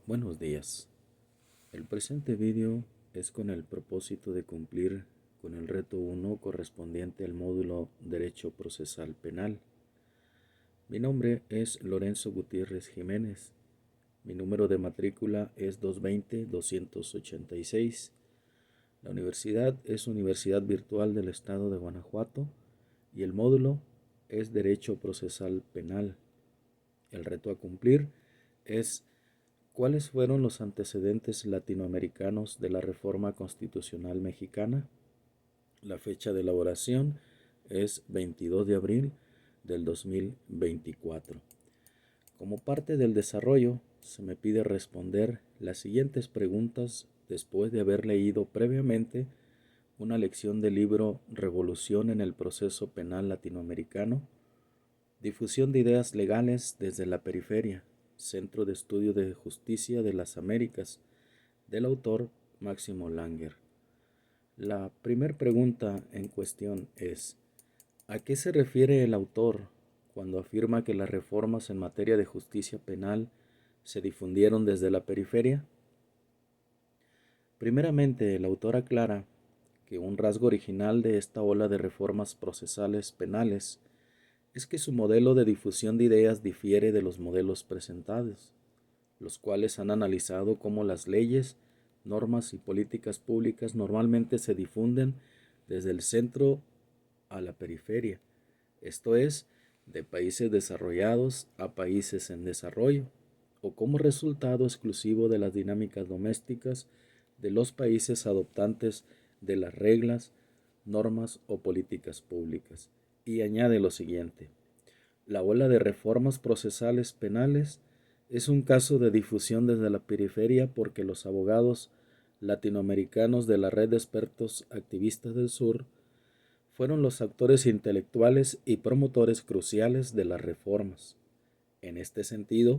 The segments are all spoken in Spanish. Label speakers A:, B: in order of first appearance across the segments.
A: Buenos días. El presente vídeo es con el propósito de cumplir con el reto 1 correspondiente al módulo Derecho Procesal Penal. Mi nombre es Lorenzo Gutiérrez Jiménez. Mi número de matrícula es 220-286. La universidad es Universidad Virtual del Estado de Guanajuato y el módulo es Derecho Procesal Penal. El reto a cumplir es: ¿cuáles fueron los antecedentes latinoamericanos de la Reforma Constitucional Mexicana? La fecha de elaboración es 22 de abril del 2024. Como parte del desarrollo, se me pide responder las siguientes preguntas después de haber leído previamente una lección del libro Revolución en el Proceso Penal Latinoamericano, Difusión de Ideas Legales desde la Periferia, Centro de Estudio de Justicia de las Américas, del autor Máximo Langer. La primera pregunta en cuestión es: ¿a qué se refiere el autor cuando afirma que las reformas en materia de justicia penal se difundieron desde la periferia? Primeramente, el autor aclara que un rasgo original de esta ola de reformas procesales penales es que su modelo de difusión de ideas difiere de los modelos presentados, los cuales han analizado cómo las leyes, normas y políticas públicas normalmente se difunden desde el centro a la periferia, esto es, de países desarrollados a países en desarrollo, o como resultado exclusivo de las dinámicas domésticas de los países adoptantes de las reglas, normas o políticas públicas. Y añade lo siguiente: la ola de reformas procesales penales es un caso de difusión desde la periferia porque los abogados latinoamericanos de la red de expertos activistas del sur fueron los actores intelectuales y promotores cruciales de las reformas. En este sentido,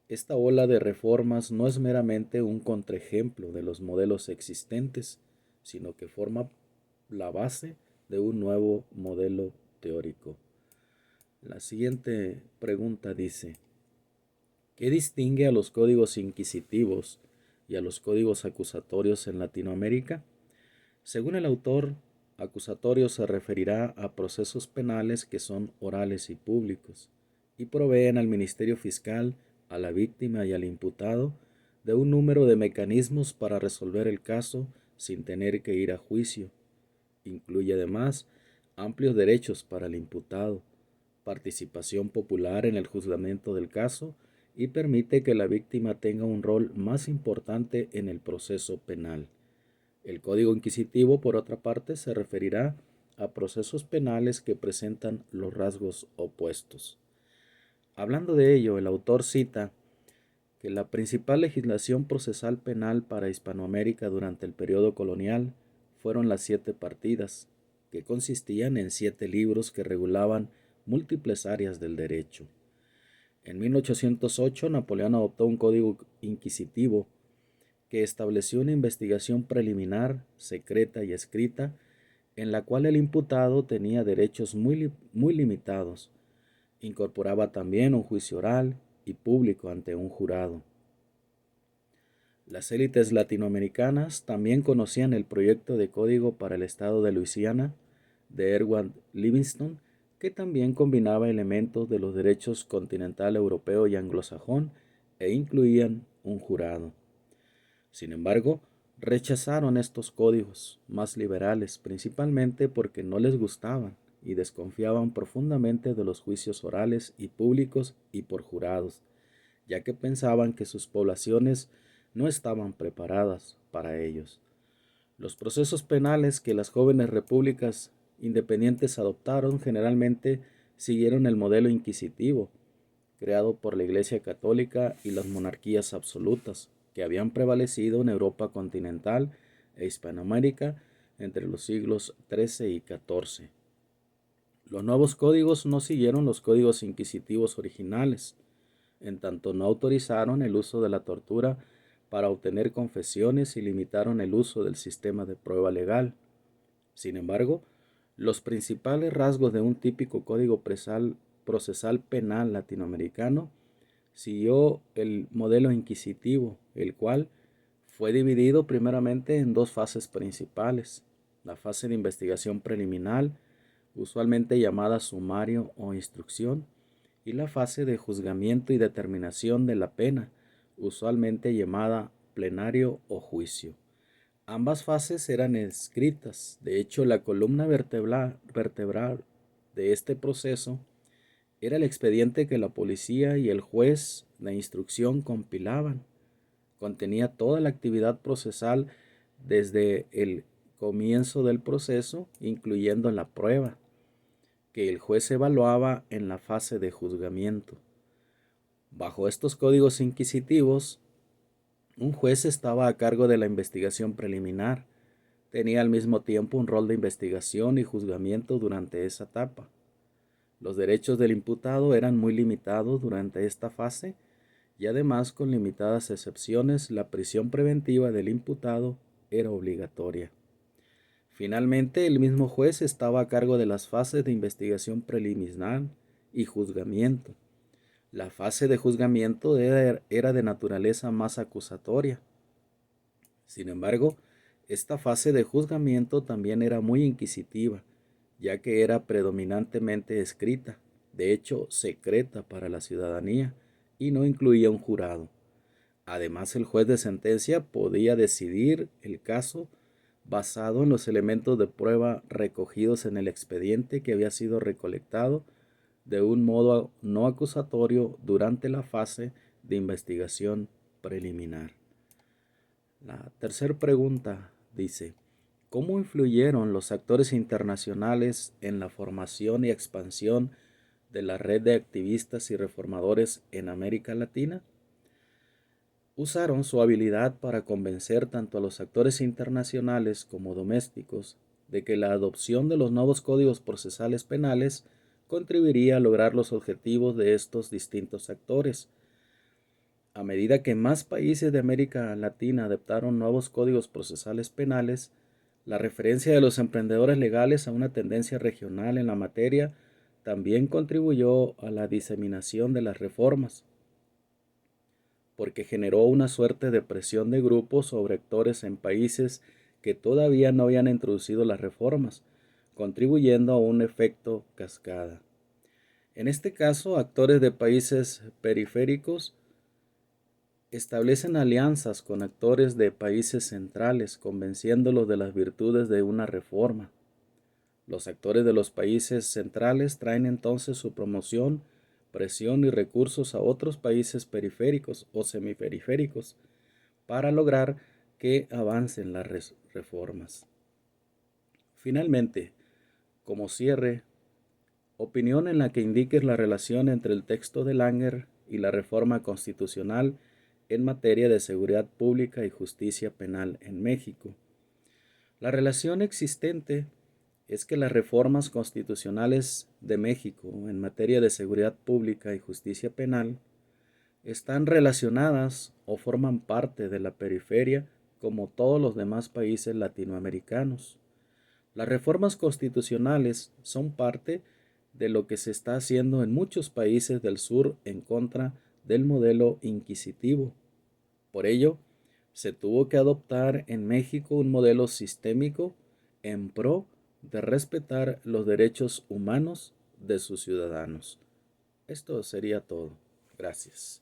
A: esta ola de reformas no es meramente un contraejemplo de los modelos existentes, sino que forma la base de un nuevo modelo teórico. La siguiente pregunta dice: ¿qué distingue a los códigos inquisitivos y a los códigos acusatorios en Latinoamérica? Según el autor, acusatorio se referirá a procesos penales que son orales y públicos y proveen al Ministerio Fiscal, a la víctima y al imputado de un número de mecanismos para resolver el caso sin tener que ir a juicio. Incluye además amplios derechos para el imputado, participación popular en el juzgamiento del caso y permite que la víctima tenga un rol más importante en el proceso penal. El Código Inquisitivo, por otra parte, se referirá a procesos penales que presentan los rasgos opuestos. Hablando de ello, el autor cita que la principal legislación procesal penal para Hispanoamérica durante el periodo colonial fueron las 7 partidas, que consistían en 7 libros que regulaban múltiples áreas del derecho. En 1808, Napoleón adoptó un código inquisitivo que estableció una investigación preliminar, secreta y escrita, en la cual el imputado tenía derechos muy limitados. Incorporaba también un juicio oral y público ante un jurado. Las élites latinoamericanas también conocían el proyecto de código para el estado de Luisiana de Edward Livingston, que también combinaba elementos de los derechos continental europeo y anglosajón e incluían un jurado. Sin embargo, rechazaron estos códigos más liberales principalmente porque no les gustaban y desconfiaban profundamente de los juicios orales y públicos y por jurados, ya que pensaban que sus poblaciones no estaban preparadas para ellos. Los procesos penales que las jóvenes repúblicas independientes adoptaron generalmente siguieron el modelo inquisitivo, creado por la Iglesia Católica y las monarquías absolutas, que habían prevalecido en Europa continental e Hispanoamérica entre los siglos XIII y XIV. Los nuevos códigos no siguieron los códigos inquisitivos originales, en tanto no autorizaron el uso de la tortura para obtener confesiones y limitaron el uso del sistema de prueba legal. Sin embargo, los principales rasgos de un típico código procesal penal latinoamericano siguió el modelo inquisitivo, el cual fue dividido primeramente en dos fases principales: la fase de investigación preliminar, usualmente llamada sumario o instrucción, y la fase de juzgamiento y determinación de la pena, usualmente llamada plenario o juicio. Ambas fases eran escritas. De hecho, la columna vertebral de este proceso era el expediente que la policía y el juez de instrucción compilaban. Contenía toda la actividad procesal desde el comienzo del proceso, incluyendo la prueba, que el juez evaluaba en la fase de juzgamiento. Bajo estos códigos inquisitivos, un juez estaba a cargo de la investigación preliminar. Tenía al mismo tiempo un rol de investigación y juzgamiento durante esa etapa. Los derechos del imputado eran muy limitados durante esta fase y además, con limitadas excepciones, la prisión preventiva del imputado era obligatoria. Finalmente, el mismo juez estaba a cargo de las fases de investigación preliminar y juzgamiento. La fase de juzgamiento era de naturaleza más acusatoria. Sin embargo, esta fase de juzgamiento también era muy inquisitiva, ya que era predominantemente escrita, de hecho secreta para la ciudadanía, y no incluía un jurado. Además, el juez de sentencia podía decidir el caso basado en los elementos de prueba recogidos en el expediente que había sido recolectado de un modo no acusatorio durante la fase de investigación preliminar. La tercera pregunta dice: ¿cómo influyeron los actores internacionales en la formación y expansión de la red de activistas y reformadores en América Latina? Usaron su habilidad para convencer tanto a los actores internacionales como domésticos de que la adopción de los nuevos códigos procesales penales contribuiría a lograr los objetivos de estos distintos actores. A medida que más países de América Latina adoptaron nuevos códigos procesales penales, la referencia de los emprendedores legales a una tendencia regional en la materia también contribuyó a la diseminación de las reformas, porque generó una suerte de presión de grupos sobre actores en países que todavía no habían introducido las reformas, contribuyendo a un efecto cascada. En este caso, actores de países periféricos establecen alianzas con actores de países centrales, convenciéndolos de las virtudes de una reforma. Los actores de los países centrales traen entonces su promoción, presión y recursos a otros países periféricos o semiperiféricos para lograr que avancen las reformas. Finalmente, como cierre, opinión en la que indiques la relación entre el texto de Langer y la reforma constitucional en materia de seguridad pública y justicia penal en México. La relación existente es que las reformas constitucionales de México en materia de seguridad pública y justicia penal están relacionadas o forman parte de la periferia como todos los demás países latinoamericanos. Las reformas constitucionales son parte de lo que se está haciendo en muchos países del sur en contra del modelo inquisitivo. Por ello, se tuvo que adoptar en México un modelo sistémico en pro de respetar los derechos humanos de sus ciudadanos. Esto sería todo. Gracias.